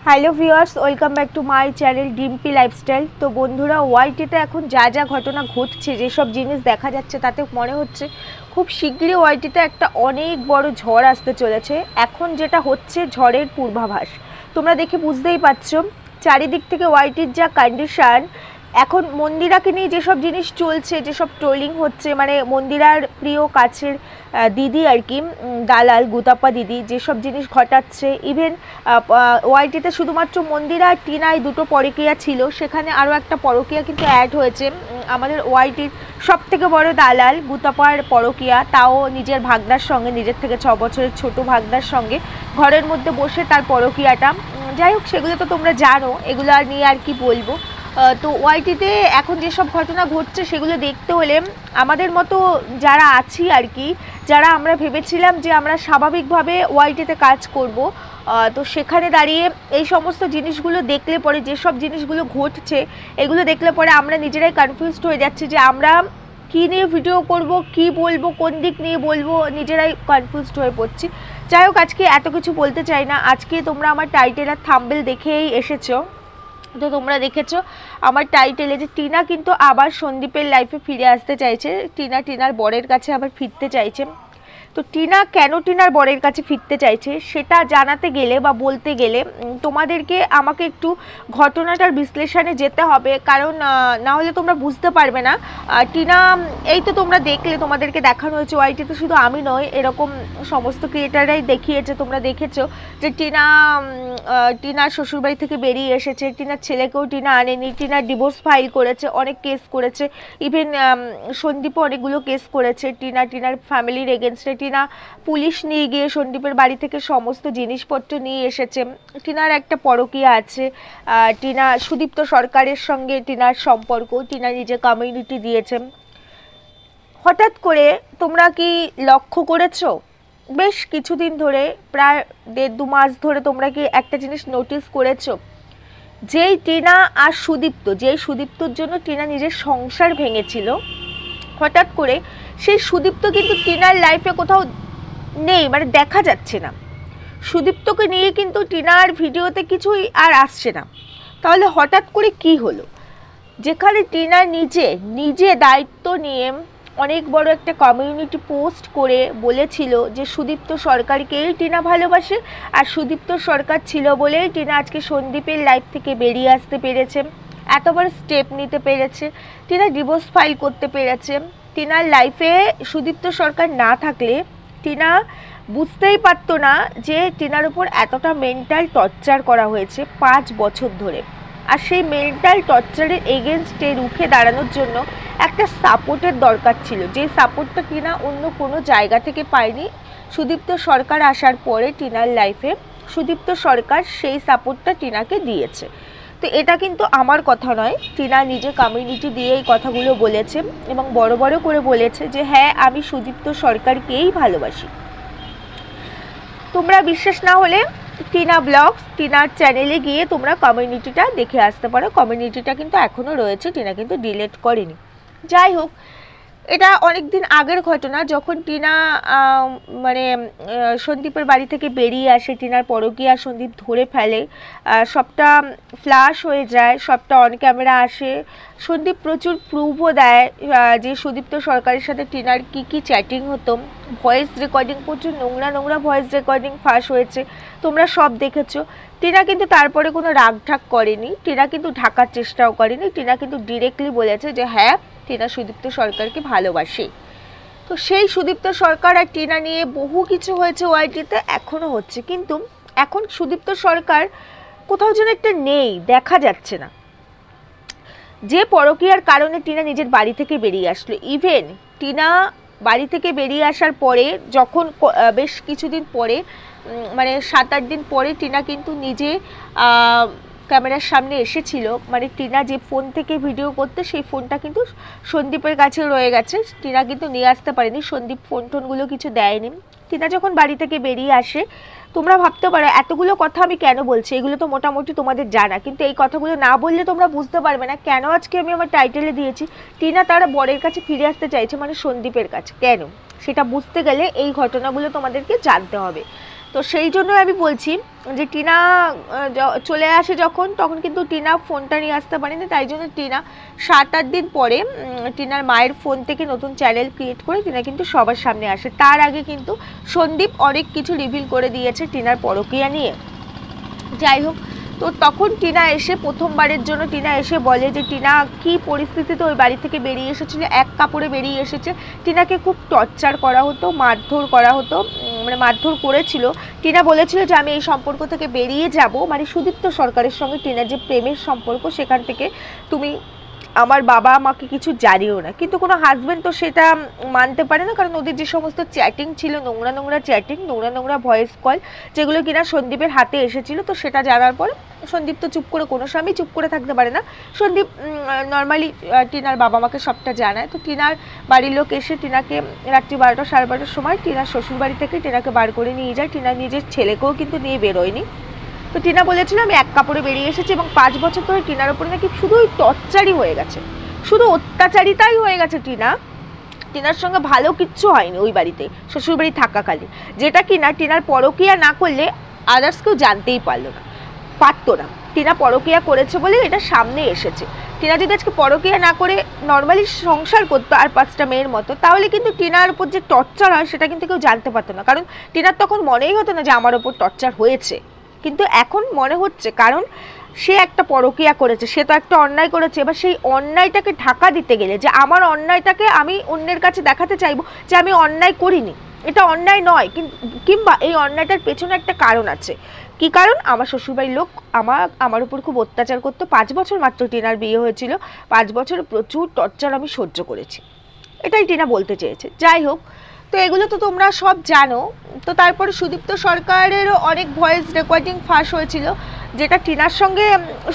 Hello viewers, welcome back to my channel Dimpi lifestyle. তো বন্ধুরা, ওয়াইটিতে এখন যা যা ঘটনা ঘটছে, যেসব জিনিস দেখা যাচ্ছে, তাতে মনে হচ্ছে খুব শিগগিরই ওয়াইটিতে একটা অনেক বড় ঝড় আসতে চলেছে। এখন যেটা হচ্ছে ঝড়ের পূর্বাভাস, তোমরা দেখে বুঝতেই পারছো চারিদিক থেকে ওয়াইটির যা কন্ডিশন। এখন মন্দিরাকে নিয়ে যেসব জিনিস চলছে, যেসব ট্রোলিং হচ্ছে, মানে মন্দিরার প্রিয় কাছের দিদি আর কি, দালাল গুতাপ্পা দিদি যেসব জিনিস ঘটাচ্ছে, ইভেন ওয়াইটিতে শুধুমাত্র মন্দিরা আর টিনায় দুটো পরকীয়া ছিল, সেখানে আরও একটা পরকীয়া কিন্তু অ্যাড হয়েছে। আমাদের ওয়াইটির সব থেকে বড় দালাল গুতাপ্পার পরকীয়া, তাও নিজের ভাগনার সঙ্গে, নিজের থেকে 6 বছরের ছোট ভাগনার সঙ্গে ঘরের মধ্যে বসে তার পরকীয়াটা। যাই হোক, সেগুলো তো তোমরা জানো, এগুলো আর নিয়ে আর কি বলবো। তো ওয়াইটিতে এখন যেসব ঘটনা ঘটছে সেগুলো দেখতে হলে আমাদের মতো যারা আছি আর কি, যারা আমরা ভেবেছিলাম যে আমরা স্বাভাবিকভাবে ওয়াইটিতে কাজ করব, তো সেখানে দাঁড়িয়ে এই সমস্ত জিনিসগুলো দেখলে পরে, যেসব জিনিসগুলো ঘটছে এগুলো দেখলে পরে আমরা নিজেরাই কনফিউজড হয়ে যাচ্ছি যে আমরা কী নিয়ে ভিডিও করব, কি বলবো, কোন দিক নিয়ে বলবো, নিজেরাই কনফিউজড হয়ে পড়ছি। যাই হোক, আজকে এত কিছু বলতে চাই না। আজকে তোমরা আমার টাইটেল আর থাম্বনেল দেখেই এসেছো। তো তোমরা দেখেছো আমার টাইটেলে যে টিনা কিন্তু আবার সন্দীপের লাইফে ফিরে আসতে চাইছে, টিনার বরের কাছে আবার ফিরতে চাইছে। তো টিনা কেন টিনার বরের কাছে ফিরতে চাইছে সেটা জানাতে গেলে বা বলতে গেলে তোমাদেরকে আমাকে একটু ঘটনাটার বিশ্লেষণে যেতে হবে, কারণ না হলে তোমরা বুঝতে পারবে না। টিনা, এই তো তোমরা দেখলে, তোমাদেরকে দেখানো হয়েছে ওয়াইটিতে, শুধু আমি নয়, এরকম সমস্ত ক্রিয়েটাররাই দেখিয়েছে, তোমরা দেখেছো যে টিনার শ্বশুরবাড়ি থেকে বেরিয়ে এসেছে, টিনার ছেলেকেও টিনা আনেনি, টিনার ডিভোর্স ফাইল করেছে, অনেক কেস করেছে, ইভেন সন্দীপও অনেকগুলো কেস করেছে টিনার ফ্যামিলির এগেনস্টে। টিনা পুলিশ নিয়ে গিয়ে সন্দীপের বাড়ি থেকে সমস্ত জিনিসপত্র নিয়ে এসেছে। টিনার একটা পরকীয়া আছে, টিনা সুদীপ্ত সরকারের সঙ্গে টিনার সম্পর্ক, টিনা নিজে কমিউনিটি দিয়েছে। হঠাৎ করে তোমরা কি লক্ষ্য করেছো বেশ কিছুদিন ধরে, প্রায় 1.5-2 মাস ধরে, তোমরা কি একটা জিনিস নোটিস করেছো? যেই টিনা আর যেই সুদীপ্তর জন্য টিনা নিজের সংসার ভেঙেছিল, হঠাৎ করে সেই সুদীপ্ত কিন্তু টিনার লাইফে কোথাও নেই, মানে দেখা যাচ্ছে না। সুদীপ্তকে নিয়ে কিন্তু টিনার ভিডিওতে কিছুই আর আসছে না। তাহলে হঠাৎ করে কি হলো? যেখানে টিনা নিজে দায়িত্ব নিয়ে অনেক বড় একটা কমিউনিটি পোস্ট করে বলেছিল যে সুদীপ্ত সরকারকেই টিনা ভালোবাসে, আর সুদীপ্ত সরকার ছিল বলেই টিনা আজকে সন্দীপের লাইফ থেকে বেরিয়ে আসতে পেরেছে, এত বড় স্টেপ নিতে পেরেছে, টিনা ডিভোর্স ফাইল করতে পেরেছে। টিনার লাইফে সুদীপ্ত সরকার না থাকলে টিনা বুঝতেই পারতো না যে টিনার উপর এতটা মেন্টাল টর্চার করা হয়েছে 5 বছর ধরে। আর সেই মেন্টাল টর্চারের এগেনস্টে রুখে দাঁড়ানোর জন্য একটা সাপোর্টের দরকার ছিল, যে সাপোর্টটা টিনা অন্য কোনো জায়গা থেকে পায়নি। সুদীপ্ত সরকার আসার পরে টিনার লাইফে সুদীপ্ত সরকার সেই সাপোর্টটা টিনাকে দিয়েছে। তো এটা কিন্তু আমার কথা নয়, টিনা নিজে কমিউনিটি দিয়ে এই কথাগুলো বলেছে এবং বড় বড় করে বলেছে যে হ্যাঁ, আমি সুদীপ্ত সরকারকেই ভালোবাসি। তোমরা বিশ্বাস না হলে টিনা ব্লগস, টিনার চ্যানেলে গিয়ে তোমরা কমিউনিটিটা দেখে আসতে পারো। কমিউনিটিটা কিন্তু এখনও রয়েছে, টিনা কিন্তু ডিলিট করেনি। যাই হোক, এটা অনেক দিন আগের ঘটনা, যখন টিনা মানে সন্দীপের বাড়ি থেকে বেরিয়ে আসে, টিনার পরকীয়া সন্দীপ ধরে ফেলে, সবটা ফ্ল্যাশ হয়ে যায়, সবটা অন ক্যামেরা আসে। সন্দীপ প্রচুর প্রুফও দেয় যে সুদীপ্ত সরকারের সাথে টিনার কি চ্যাটিং হতো, ভয়েস রেকর্ডিং, প্রচুর নোংরা ভয়েস রেকর্ডিং ফাঁস হয়েছে, তোমরা সব দেখেছো। টিনা কিন্তু তারপরে কোনো রাগঢাক করেনি, টিনা কিন্তু ঢাকার চেষ্টাও করেনি, টিনা কিন্তু ডিরেক্টলি বলেছে যে হ্যাঁ, টিনা সুদীপ্ত সরকারকে ভালোবাসে। তো সেই সুদীপ্ত সরকার আর টিনা নিয়ে বহু কিছু হয়েছে ওয়াইটিতে, এখনও হচ্ছে, কিন্তু এখন সুদীপ্ত সরকার কোথাও যেন একটা নেই, দেখা যাচ্ছে না। যে পরকীয়ার কারণে টিনা নিজের বাড়ি থেকে বেরিয়ে আসলো, ইভেন টিনা বাড়ি থেকে বেরিয়ে আসার পরে, যখন বেশ কিছুদিন পরে, মানে 7-8 দিন পরে, টিনা কিন্তু নিজে ক্যামেরার সামনে এসেছিল, মানে টিনা যে ফোন থেকে ভিডিও করতে, সেই ফোনটা কিন্তু সন্দীপের কাছে রয়ে গেছে, টিনা কিন্তু নিয়ে আসতে পারেনি, সন্দীপ ফোনগুলো কিছু দেয়নি। টিনা যখন বাড়ি থেকে বেরিয়ে আসে, তোমরা ভাবতে পারো এতগুলো কথা আমি কেন বলছি, এগুলো তো মোটামুটি তোমাদের জানা, কিন্তু এই কথাগুলো না বললে তোমরা বুঝতে পারবে না কেন আজকে আমি আমার টাইটেলে দিয়েছি টিনা তার বরের কাছে ফিরে আসতে চাইছে, মানে সন্দীপের কাছে। কেন সেটা বুঝতে গেলে এই ঘটনাগুলো তোমাদেরকে জানতে হবে। তো সেই জন্য আমি বলছি যে টিনা চলে আসে যখন, তখন কিন্তু টিনা ফোনটা নিয়ে আসতে পারেনি, তাই জন্য টিনা 7-8 দিন পরে টিনার মায়ের ফোন থেকে নতুন চ্যানেল ক্রিয়েট করে টিনা কিন্তু সবার সামনে আসে। তার আগে কিন্তু সন্দীপ অনেক কিছু রিভিল করে দিয়েছে টিনার পরকীয়া নিয়ে। যাই হোক, তো তখন টিনা এসে প্রথমবারের জন্য টিনা এসে বলে যে টিনা কি পরিস্থিতিতে ওই বাড়ি থেকে বেরিয়ে এসেছিল, এক কাপড়ে বেরিয়ে এসেছে। টিনাকে খুব টর্চার করা হতো, মারধর করা হতো, মানে মারধর করেছিল। টিনা বলেছিল যে আমি এই সম্পর্ক থেকে বেরিয়ে যাব, মানে সুদীপ্ত সরকারের সঙ্গে টিনার যে প্রেমের সম্পর্ক সেখান থেকে তুমি আমার বাবা আমাকে কিছু জানিও না। কিন্তু কোনো হাজব্যান্ড তো সেটা মানতে পারে না, কারণ ওদের যে সমস্ত চ্যাটিং ছিল, নোংরা নোংরা চ্যাটিং, নোংরা নোংরা ভয়েস কল, যেগুলো কিনা সন্দীপের হাতে এসেছিল, তো সেটা জানার পর সন্দীপ তো চুপ করে, কোনো স্বামী চুপ করে থাকতে পারে না। সন্দীপ নর্মালি টিনার বাবা মাকে সবটা জানায়। তো টিনার বাড়ির লোক এসে টিনাকে রাত্রি 12টা 12:30টার সময় টিনার শ্বশুরবাড়ি থেকে টিনাকে বার করে নিয়ে যায়। টিনা নিজের ছেলেকেও কিন্তু নিয়ে বেরোয়নি। তো টিনা বলেছিল আমি এক কাপড়ে বেরিয়ে এসেছি, এবং 5 বছর ধরে টিনার উপরে নাকি শুধুই টর্চারই হয়ে গেছে, শুধু অত্যাচারিতাই হয়ে গেছে। টিনার সঙ্গে ভালো কিচ্ছু হয়নি ওই বাড়িতে শ্বশুরবাড়ি থাকাকালীন, যেটা কিনা টিনার পরকীয়া না করলে আদার্স কেউ জানতেই পারতো না। টিনা পরকীয়া করেছে বলে এটা সামনে এসেছে। টিনা যদি আজকে পরকীয়া না করে নর্মালি সংসার করতো আর 5টা মেয়ের মতো, তাহলে কিন্তু টিনার উপর যে টর্চার হয় সেটা কিন্তু কেউ জানতে পারতো না, কারণ টিনার তখন মনেই হতো না যে আমার ওপর টর্চার হয়েছে। কিন্তু এখন মনে হচ্ছে, কারণ সে একটা পরকীয়া করেছে, সে তো একটা অন্যায় করেছে। এবার সেই অন্যায়টাকে ঢাকা দিতে গেলে, যে আমার অন্যায়টাকে আমি অন্যের কাছে দেখাতে চাইবো যে আমি অন্যায় করিনি, এটা অন্যায় নয়, কিংবা এই অন্যায়টার পেছনে একটা কারণ আছে। কি কারণ? আমার শ্বশুরবাড়ির লোক আমার উপর খুব অত্যাচার করতো। 5 বছর মাত্র টিনার বিয়ে হয়েছিল, 5 বছর প্রচুর টর্চার আমি সহ্য করেছি, এটাই টিনা বলতে চেয়েছে। যাই হোক, তো এগুলো তো তোমরা সব জানো। তো তারপরে সুদীপ্ত সরকারেরও অনেক ভয়েস রেকর্ডিং ফাঁস হয়েছিল, যেটা টিনার সঙ্গে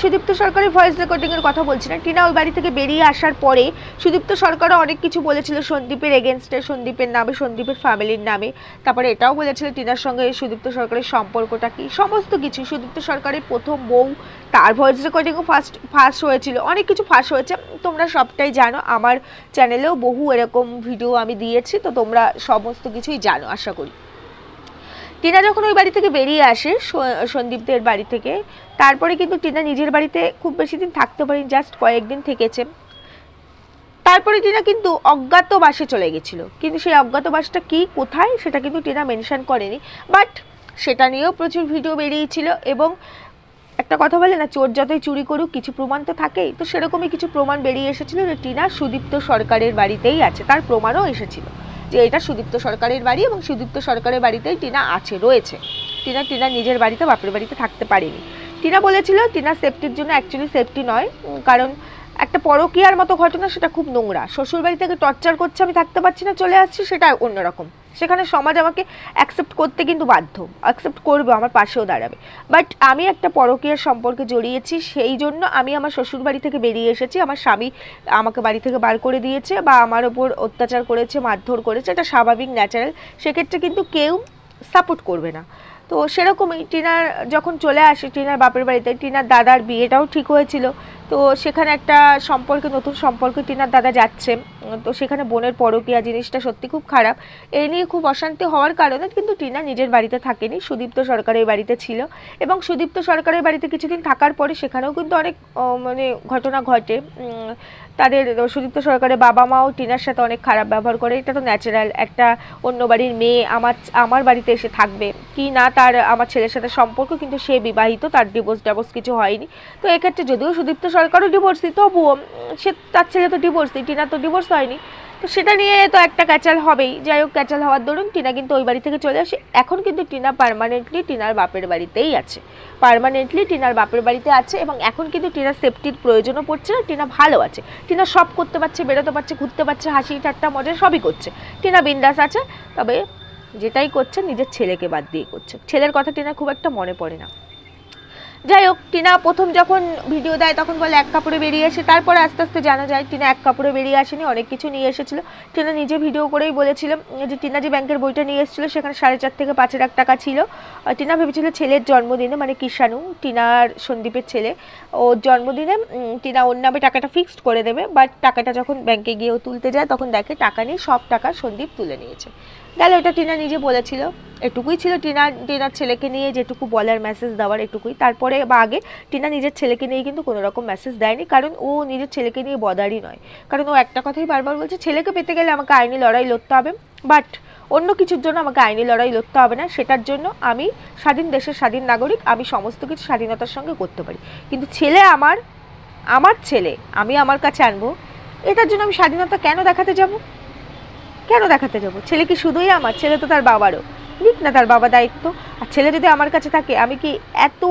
সুদীপ্ত সরকারের ভয়েস রেকর্ডিংয়ের কথা বলছি না। টিনা ওই বাড়ি থেকে বেরিয়ে আসার পরে সুদীপ্ত সরকারও অনেক কিছু বলেছিল সন্দীপের এগেনস্টে, সন্দীপের নামে, সন্দীপের ফ্যামিলির নামে। তারপরে এটাও বলেছিল টিনার সঙ্গে সুদীপ্ত সরকারের সম্পর্কটা কি, সমস্ত কিছু। সুদীপ্ত সরকারের প্রথম বউ, তার ভয়েস রেকর্ডিংও ফাঁস হয়েছিল, অনেক কিছু ফাঁস হয়েছে, তোমরা সবটাই জানো। আমার চ্যানেলেও বহু এরকম ভিডিও আমি দিয়েছি, তো তোমরা সমস্ত কিছুই জানো আশা করি। টিনা যখন ওই বাড়ি থেকে বেরিয়ে আসে সন্দীপদের বাড়ি থেকে, তারপরে কিন্তু টিনা নিজের বাড়িতে খুব বেশি দিন থাকতে পারেনি, জাস্ট কয়েকদিন থেকেছে। তারপরে টিনা কিন্তু অজ্ঞাতবাসে চলে গেছিল, কিন্তু সেই অজ্ঞাতবাসটা কি, কোথায়, সেটা কিন্তু টিনা মেনশন করেনি। বাট সেটা নিয়েও প্রচুর ভিডিও বেরিয়েছিল। এবং একটা কথা বলে না, চোর যতই চুরি করুক কিছু প্রমাণ তো থাকেই, তো সেরকমই কিছু প্রমাণ বেরিয়ে এসেছিল যে টিনা সুদীপ্ত সরকারের বাড়িতেই আছে। তার প্রমাণও এসেছিল যে এটা সুদীপ্ত সরকারের বাড়ি, এবং সুদীপ্ত সরকারের বাড়িতেই টিনা রয়েছে। টিনা নিজের বাড়িতে, বাপের বাড়িতে থাকতে পারেনি। টিনা বলেছিল টিনা সেফটির জন্য, অ্যাকচুয়ালি সেফটি নয়, কারণ একটা পরকীয়ার মতো ঘটনা, সেটা খুব নোংরা। শ্বশুরবাড়ি থেকে টর্চার করছে, আমি থাকতে পারছি না, চলে আসছি, সেটা অন্যরকম। সেখানে সমাজ আমাকে অ্যাকসেপ্ট করতে কিন্তু বাধ্য, অ্যাকসেপ্ট করবে, আমার পাশেও দাঁড়াবে। বাট আমি একটা পরকীয়ার সম্পর্কে জড়িয়েছি, সেই জন্য আমি আমার শ্বশুর বাড়ি থেকে বেরিয়ে এসেছি। আমার স্বামী আমাকে বাড়ি থেকে বার করে দিয়েছে, বা আমার ওপর অত্যাচার করেছে, মারধর করেছে, এটা স্বাভাবিক, ন্যাচারাল। সেক্ষেত্রে কিন্তু কেউ সাপোর্ট করবে না। তো সেরকমই টিনার যখন চলে আসে টিনার বাপের বাড়িতে, টিনার দাদার বিয়েটাও ঠিক হয়েছিল। তো সেখানে একটা সম্পর্কে, নতুন সম্পর্কে টিনার দাদা যাচ্ছে, তো সেখানে বোনের পরকীয়া, জিনিসটা সত্যি খুব খারাপ। এই নিয়ে খুব অশান্তি হওয়ার কারণে কিন্তু টিনা নিজের বাড়িতে থাকেনি, সুদীপ্ত সরকারের বাড়িতে ছিল। এবং সুদীপ্ত সরকারের বাড়িতে কিছুদিন থাকার পরে সেখানেও কিন্তু অনেক মানে ঘটনা ঘটে। তাদের সুদীপ্ত সরকারের বাবা মাও টিনার সাথে অনেক খারাপ ব্যবহার করে। এটা তো ন্যাচারাল, একটা অন্য বাড়ির মেয়ে আমার বাড়িতে এসে থাকবে কি না, তার আমার ছেলের সাথে সম্পর্ক, কিন্তু সে বিবাহিত, তার ডিভোর্স কিছু হয়নি। তো এক্ষেত্রে যদিও সুদীপ্ত সরকারও ডিভোর্সি, তবুও সে, তার ছেলে তো ডিভোর্সি, টিনা তো ডিভোর্স হয়নি। তো সেটা নিয়ে তো একটা ক্যাচাল হবেই। যাই হোক, ক্যাচাল হওয়ার দরুন টিনা কিন্তু ওই বাড়ি থেকে চলে আসে। এখন কিন্তু টিনা পার্মানেন্টলি টিনার বাপের বাড়িতেই আছে, এবং এখন কিন্তু টিনার সেফটির প্রয়োজনও পড়ছে না। টিনা ভালো আছে, টিনা সব করতে পারছে, বেরোতে পারছে, ঘুরতে পারছে, হাসি ঠাট্টা মজা সবই করছে। টিনা বিন্দাস আছে। তবে যেটাই করছে নিজের ছেলেকে বাদ দিয়ে করছে, ছেলের কথা টিনা খুব একটা মনে পড়ে না। যাই হোক, টিনা প্রথম যখন ভিডিও দেয় তখন বলে এক কাপড়ে বেরিয়ে আসে, তারপরে আস্তে আস্তে জানা যায় টিনা এক কাপড়ে বেরিয়ে আসেনি, অনেক কিছু নিয়ে এসেছিল। টিনা নিজে ভিডিও করেই বলেছিল যে টিনা যে ব্যাংকের বইটা নিয়ে এসেছিল সেখানে 4.5 থেকে 5 লাখ টাকা ছিল। টিনা ভেবেছিল ছেলের জন্মদিনে, মানে কিষাণু, টিনার সন্দীপের ছেলে, ওর জন্মদিনে টিনা ওর নামে টাকাটা ফিক্সড করে দেবে। বাট টাকাটা যখন ব্যাংকে গিয়ে তুলতে যায় তখন দেখে টাকা নেই, সব টাকা সন্দীপ তুলে নিয়েছে। গেল, এটা টিনা নিজে বলেছিল, এটুকুই ছিল টিনার ছেলেকে নিয়ে যেটুকু বলার, মেসেজ দেওয়ার এটুকুই। তারপরে বা আগে টিনা নিজের ছেলেকে নিয়ে কিন্তু কোনো রকম মেসেজ দেয়নি, কারণ ও নিজের ছেলেকে নিয়ে বদারই নয়। কারণ ও একটা কথাই বারবার বলছে, ছেলেকে পেতে গেলে আমাকে আইনি লড়াই লড়তে হবে, বাট অন্য কিছুর জন্য আমাকে আইনি লড়াই লড়তে হবে না। সেটার জন্য আমি স্বাধীন দেশের স্বাধীন নাগরিক, আমি সমস্ত কিছু স্বাধীনতার সঙ্গে করতে পারি। কিন্তু ছেলে আমার ছেলে আমি আমার কাছে আনবো, এটার জন্য আমি স্বাধীনতা কেন দেখাতে যাব? কেন দেখাতে যাব? ছেলে কি শুধুই আমার? ছেলে তো তার বাবারও, নিক না তার বাবা দায়িত্ব। আর ছেলে যদি আমার কাছে থাকে, আমি কি এত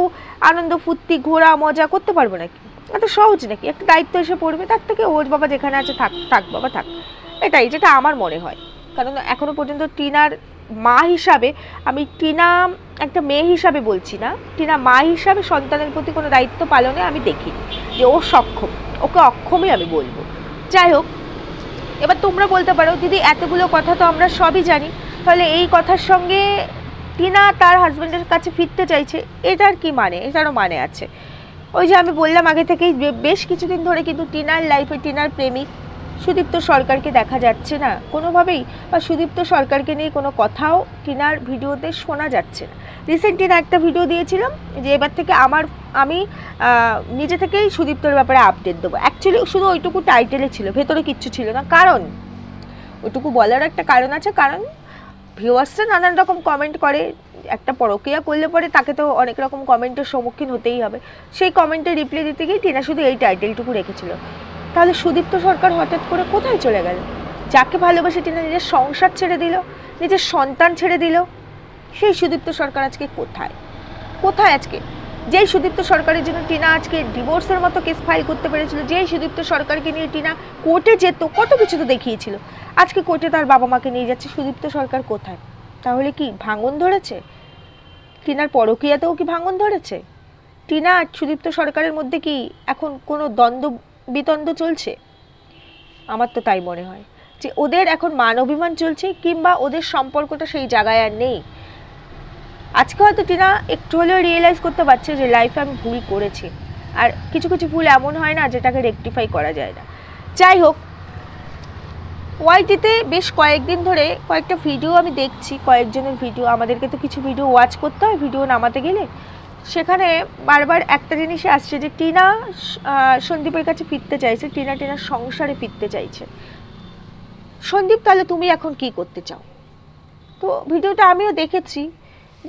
আনন্দ ফুর্তি ঘোরা মজা করতে পারবো নাকি? এত সহজ নাকি? একটা দায়িত্ব এসে পড়বে, তার থেকে ওর বাবা যেখানে আছে থাক, থাক বাবা থাক, এটাই যেটা আমার মনে হয়। কারণ এখনো পর্যন্ত টিনার মা হিসাবে, আমি টিনা একটা মেয়ে হিসাবে বলছি না, টিনা মা হিসাবে সন্তানের প্রতি কোনো দায়িত্ব পালনে আমি দেখিনি যে ও সক্ষম, ওকে অক্ষমই আমি বলবো। যাই হোক, এবার তোমরা বলতে পারো দিদি এতগুলো কথা তো আমরা সবই জানি, তাহলে এই কথার সঙ্গে টিনা তার হাজব্যান্ডের কাছে ফিরতে চাইছে, এটার কি মানে? এটারও মানে আছে। ওই যে আমি বললাম আগে থেকেই, বেশ কিছুদিন ধরে কিন্তু টিনার লাইফে টিনার প্রেমিক সুদীপ্ত সরকারকে দেখা যাচ্ছে না কোনোভাবেই, বা সুদীপ্ত সরকারকে নিয়ে কোনো কথাও টিনার ভিডিওতে শোনা যাচ্ছে না। রিসেন্ট টিনা একটা ভিডিও দিয়েছিলাম যে এবার থেকে আমি নিজে থেকেই সুদীপ্তর ব্যাপারে আপডেট দেবো। অ্যাকচুয়ালি শুধু ওইটুকু টাইটেলে ছিল, ভেতরে কিচ্ছু ছিল না। কারণ ওইটুকু বলার একটা কারণ আছে, কারণ ভিউয়ার্সরা নানান রকম কমেন্ট করে, একটা পরকীয়া করলে পরে তাকে তো অনেক রকম কমেন্টের সম্মুখীন হতেই হবে। সেই কমেন্টে রিপ্লাই দিতে গিয়ে টিনা শুধু এই টাইটেলটুকু রেখেছিল। তাহলে সুদীপ্ত সরকার হঠাৎ করে কোথায় চলে গেল? যাকে ভালোবাসে টিনা নিজের সংসার ছেড়ে দিল, নিজের সন্তান ছেড়ে দিল, সেই সুদীপ্ত সরকার আজকে কোথায়? কোথায় আজকে? যেই সুদীপ্ত সরকারের জন্য টিনা আজকে ডিভোর্সের মতো কেস ফাইল করতে পেরেছিল, যেই সুদীপ্ত সরকারকে নিয়ে টিনা কোর্টে যেত, কত কিছু তো দেখিয়েছিল, আজকে কোর্টে তার বাবা মাকে নিয়ে যাচ্ছে, সুদীপ্ত সরকার কোথায়? তাহলে কি ভাঙন ধরেছে? টিনার পরকীয়াতেও কি ভাঙন ধরেছে? টিনা আর সুদীপ্ত সরকারের মধ্যে কি এখন কোনো দ্বন্দ্ব বিতন্দ্ব চলছে? আমার তো তাই মনে হয় যে ওদের এখন মান অভিমান চলছে, কিংবা ওদের সম্পর্কটা সেই জায়গায় আর নেই। আজকে হয়তো টিনা একটু হলেও রিয়েলাইজ করতে পারছে যে লাইফে আমি ভুল করেছি, আর কিছু কিছু ভুল এমন হয় না যেটাকে রেকটিফাই করা যায় না। যাই হোক, ওয়াইটিতে বেশ কয়েকদিন ধরে কয়েকটা ভিডিও আমি দেখছি, কয়েকজনের ভিডিও, আমাদেরকে তো কিছু ভিডিও ওয়াচ করতে হয় ভিডিও নামাতে গেলে, সেখানে বারবার একটা জিনিসই আসছে যে টিনা সন্দীপের কাছে ফিরতে চাইছে, টিনার সংসারে ফিরতে চাইছে। সন্দীপ, তাহলে তুমি এখন কি করতে চাও? তো ভিডিওটা আমিও দেখেছি,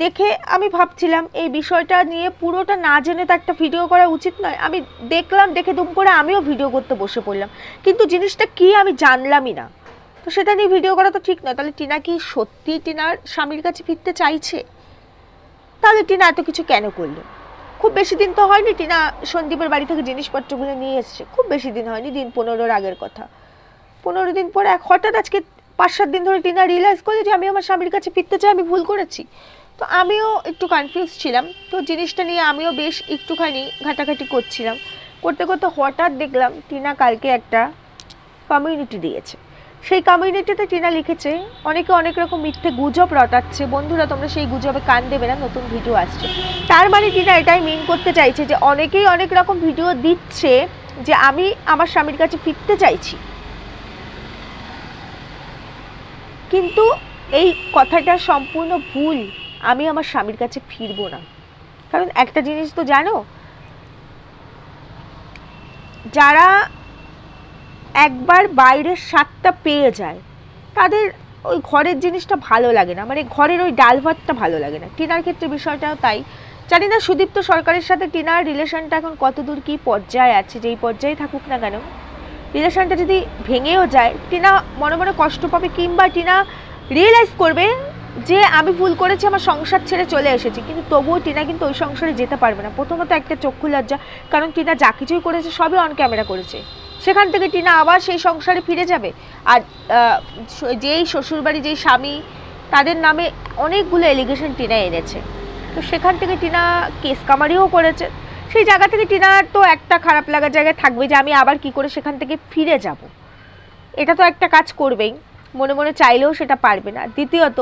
দেখে আমি ভাবছিলাম এই বিষয়টা নিয়ে পুরোটা না জেনে তো একটা ভিডিও করা উচিত নয়। আমি দেখলাম, দেখে দুম করে আমিও ভিডিও করতে বসে পড়লাম, কিন্তু জিনিসটা কি আমি জানলামই না, তো সেটা নিয়ে ভিডিও করা তো ঠিক নয়। তাহলে টিনা কি সত্যি টিনার স্বামীর কাছে ফিরতে চাইছে? তাহলে টিনা এত কিছু কেন করলো? খুব বেশি দিন তো হয়নি টিনা সন্দীপের বাড়ি থেকে জিনিসপত্রগুলো নিয়ে এসছে, খুব বেশি দিন হয়নি, দিন 15-র আগের কথা। 15 দিন পরে হঠাৎ আজকে 5-7 দিন ধরে টিনা রিয়েলাইজ করলে যে আমি আমার স্বামীর কাছে ফিরতে চাই, আমি ভুল করেছি। তো আমিও একটু কনফিউজ ছিলাম, তো জিনিসটা নিয়ে আমিও বেশ একটুখানি ঘাটাঘাটি করছিলাম, করতে করতে হঠাৎ দেখলাম টিনা কালকে একটা কমিউনিটি দিয়েছে। সেই কমিউনিটিতে টিনা লিখেছে অনেকে অনেক রকম মিথ্যে গুজব রটাচ্ছে, বন্ধুরা তোমরা সেই গুজবে কান দেবে না, নতুন ভিডিও আসছে। তার মানে টিনা এটাই মিন করতে চাইছে যে অনেকেই অনেক রকম ভিডিও দিচ্ছে যে আমি আমার স্বামীর কাছে ফিরতে চাইছি, কিন্তু এই কথাটা সম্পূর্ণ ভুল। আমি আমার স্বামীর কাছে ফিরবো না। কারণ একটা জিনিস তো জানো, যারা একবার বাইরের স্বাদটা পেয়ে যায় তাদের ওই ঘরের জিনিসটা ভালো লাগে না, মানে ঘরের ওই ডাল ভাতটা ভালো লাগে না। টিনার ক্ষেত্রে বিষয়টাও তাই। জানি না সুদীপ্ত সরকারের সাথে টিনার রিলেশনটা এখন কতদূর কী পর্যায়ে আছে, যেই পর্যায়ে থাকুক না কেন, রিলেশনটা যদি ভেঙেও যায় টিনা মনে মনে কষ্ট পাবে, কিংবা টিনা রিয়েলাইজ করবে যে আমি ভুল করেছি, আমার সংসার ছেড়ে চলে এসেছি, কিন্তু তবুও টিনা কিন্তু ওই সংসারে যেতে পারবে না। প্রথমত একটা চক্ষু লজ্জা, কারণ টিনা যা কিছুই করেছে সবই অন ক্যামেরা করেছে, সেখান থেকে টিনা আবার সেই সংসারে ফিরে যাবে। আর যেই শ্বশুরবাড়ি, যেই স্বামী, তাদের নামে অনেকগুলো এলিগেশন টিনা এনেছে, তো সেখান থেকে টিনা কেস কামারিও করেছে। সেই জায়গা থেকে টিনার তো একটা খারাপ লাগার জায়গায় থাকবে যে আমি আবার কি করে সেখান থেকে ফিরে যাব, এটা তো একটা কাজ করবেই, মনে মনে চাইলেও সেটা পারবে না। দ্বিতীয়ত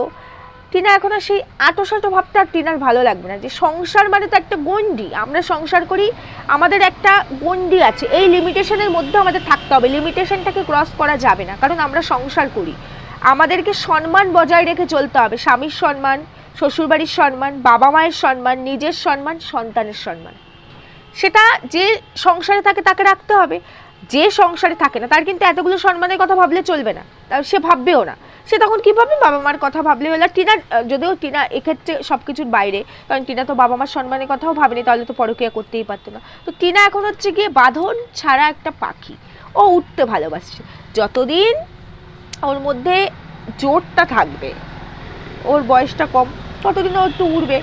টিনা এখন আর সেই আটোসাটো ভাবটা আর টিনার ভালো লাগবে না, যে সংসার মানে তো একটা গণ্ডি, আমরা সংসার করি, আমাদের একটা গণ্ডি আছে, এই লিমিটেশনের মধ্যে আমাদের থাকতে হবে, লিমিটেশনটাকে ক্রস করা যাবে না, কারণ আমরা সংসার করি। আমাদেরকে সম্মান বজায় রেখে চলতে হবে, স্বামীর সম্মান, শ্বশুরবাড়ির সম্মান, বাবা মায়ের সম্মান, নিজের সম্মান, সন্তানের সম্মান। সেটা যে সংসারে থাকে তাকে রাখতে হবে, যে সংসারে থাকে না তার কিন্তু এতগুলো সম্মানের কথা ভাবলে চলবে না, সে ভাববেও না। সে তখন কী ভাববে? বাবা মার কথা ভাবলে হলো। টিনা, যদিও টিনা এক্ষেত্রে সব কিছুর বাইরে, কারণ টিনা তো বাবা মার সম্মানের কথাও ভাবেনি, তাহলে তো পরকীয়া করতেই পারতো না। তো টিনা এখন হচ্ছে গিয়ে বাঁধন ছাড়া একটা পাখি, ও উঠতে ভালোবাসছে। যতদিন ওর মধ্যে জোরটা থাকবে, ওর বয়সটা কম, ততদিন ও একটু উড়বে।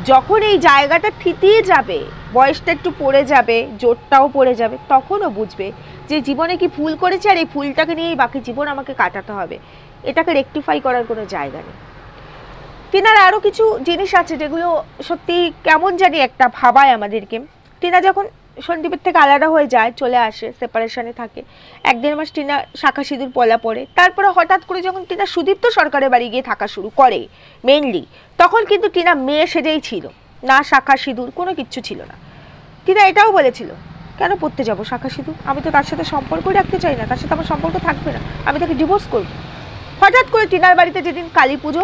যখন এই জায়গাটা থিতিয়ে যাবে, বয়সটা একটু পড়ে যাবে, জোরটাও পড়ে যাবে, তখন ও বুঝবে যে জীবনে কি ভুল করেছে, আর এই ভুলটাকে নিয়েই বাকি জীবন আমাকে কাটাতে হবে, এটাকে রেকটিফাই করার কোনো জায়গা নেই। টিনার আরও কিছু জিনিস আছে যেগুলো সত্যি কেমন জানি একটা ভাবায় আমাদেরকে। টিনা যখন সন্দীপের থেকে আলাদা হয়ে যায়, চলে আসে, সেপারেশনে থাকে, 1-1.5 মাস টিনা শাখা সিঁদুর পলা পড়ে। তারপরে হঠাৎ করে যখন টিনা সুদীপ্ত সরকারের বাড়ি গিয়ে থাকা শুরু করে মেনলি, তখন কিন্তু টিনা মেয়ে সেজেই ছিল, না শাখা সিঁদুর কোনো কিচ্ছু ছিল না। টিনা এটাও বলেছিল, কেন পড়তে যাবো শাখা সিঁদুর, আমি তো তার সাথে সম্পর্কই রাখতে চাই না, তার সাথে আমার সম্পর্ক থাকবে না, আমি তাকে ডিভোর্স করব। হঠাৎ করে টিনার বাড়িতে যেদিন কালী পুজো,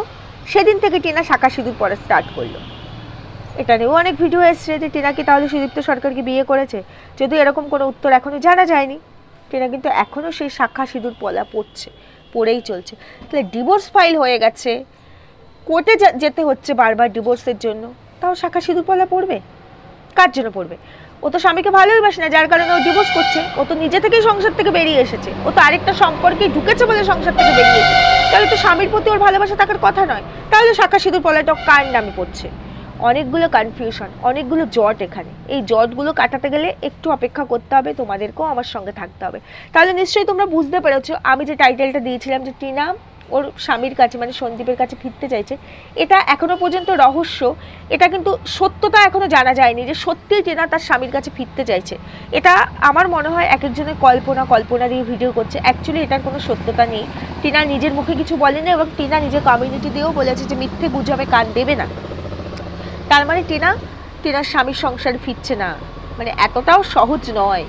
সেদিন থেকে টিনা শাখা সিঁদুর পরা স্টার্ট করলো। এটা নিয়েও অনেক ভিডিও এসছে যে টিনা কি তাহলে সুদীপ্ত সরকারকে বিয়ে করেছে, যদিও এরকম কোনো উত্তর এখনো জানা যায়নি। টিনা কিন্তু এখনও সেই শাখা সিঁদুর পলা পড়ছে, পড়েই চলছে। তাহলে ডিভোর্স ফাইল হয়ে গেছে, কোর্টে যেতে হচ্ছে বারবার ডিভোর্সের জন্য, তাও শাখা সিঁদুর পলা পড়বে? কার জন্য পড়বে? ও তো স্বামীকে ভালোই বাসে না, যার কারণে ও ডিভোর্স করছে। ও তো নিজে থেকেই সংসার থেকে বেরিয়ে এসেছে, ও তো আরেকটা সম্পর্কে ঢুকেছে বলে সংসার থেকে বেরিয়ে এসেছে। তাহলে তো স্বামীর প্রতি ওর ভালোবাসা থাকার কথা নয়, তাহলে শাখা সিঁদুর পলাটা কার নামে পড়ছে? অনেকগুলো কনফিউশন, অনেকগুলো জট এখানে। এই জটগুলো কাটাতে গেলে একটু অপেক্ষা করতে হবে, তোমাদেরকেও আমার সঙ্গে থাকতে হবে। তাহলে নিশ্চয়ই তোমরা বুঝতে পেরেছো আমি যে টাইটেলটা দিয়েছিলাম যে টিনা ওর স্বামীর কাছে মানে সন্দীপের কাছে ফিরতে চাইছে, এটা এখনো পর্যন্ত রহস্য। এটা কিন্তু সত্যতা এখনো জানা যায়নি যে সত্যি টিনা তার স্বামীর কাছে ফিরতে চাইছে। এটা আমার মনে হয় এক একজনের কল্পনা দিয়ে ভিডিও করছে, অ্যাকচুয়ালি এটার কোনো সত্যতা নেই। টিনা নিজের মুখে কিছু বলেনি এবং টিনা নিজের কমিউনিটি দিয়েও বলেছে যে মিথ্যে গুজবে কান দেবে না। তার মানে টিনার স্বামীর সংসার ফিরছে না, মানে এতটাও সহজ নয়,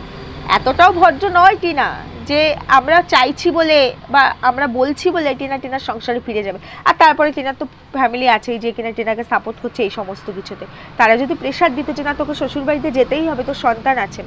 এতটাও ভদ্র নয় টিনা যে আমরা চাইছি বলে বা আমরা বলছি বলে টিনার সংসারে ফিরে যাবে। আর তারপরে টিনার তো ফ্যামিলি আছেই যে কিনা টিনাকে সাপোর্ট করছে এই সমস্ত কিছুতে। তারা যদি প্রেশার দিতে যে না তোকে শ্বশুরবাড়িতে যেতেই হবে, তোর সন্তান আছে,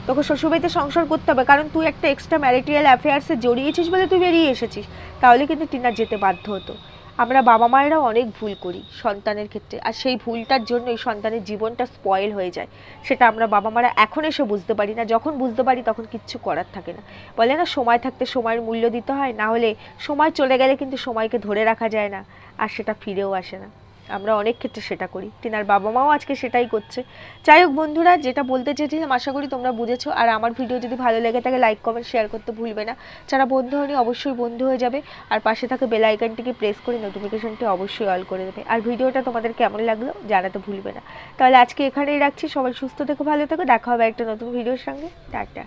তোকে শ্বশুরবাড়িতে সংসার করতে হবে, কারণ তুই একটা এক্সট্রা ম্যারিটাল অ্যাফেয়ার্সে জড়িয়েছিস বলে তুই বেরিয়ে এসেছিস, তাহলে কিন্তু টিনার যেতে বাধ্য হতো। আমরা বাবা মায়েরাও অনেক ভুল করি সন্তানের ক্ষেত্রে, আর সেই ভুলটার জন্যই সন্তানের জীবনটা স্পয়েল হয়ে যায়। সেটা আমরা বাবা মারা এখন এসে বুঝতে পারি না, যখন বুঝতে পারি তখন কিচ্ছু করার থাকে না। বলে না সময় থাকতে সময়ের মূল্য দিতে হয়, না হলে সময় চলে গেলে কিন্তু সময়কে ধরে রাখা যায় না, আর সেটা ফিরেও আসে না। আমরা অনেক ক্ষেত্রে সেটা করি, টিনার বাবা মাও আজকে সেটাই করছে। যাই হোক বন্ধুরা, যেটা বলতে চেয়েছিলাম আশা করি তোমরা বুঝেছো। আর আমার ভিডিও যদি ভালো লেগে থাকে লাইক কমেন্ট শেয়ার করতে ভুলবে না। যারা বন্ধু হয়নি অবশ্যই বন্ধু হয়ে যাবে, আর পাশে থাকা বেল আইকনটিকে প্রেস করে নোটিফিকেশনটি অবশ্যই অল করে দেবে। আর ভিডিওটা তোমাদের কেমন লাগলো জানাতে ভুলবে না। তাহলে আজকে এখানেই রাখছি, সবাই সুস্থ থেকো, ভালো থেকো, দেখা হবে একটা নতুন ভিডিওর সঙ্গে। টাটা।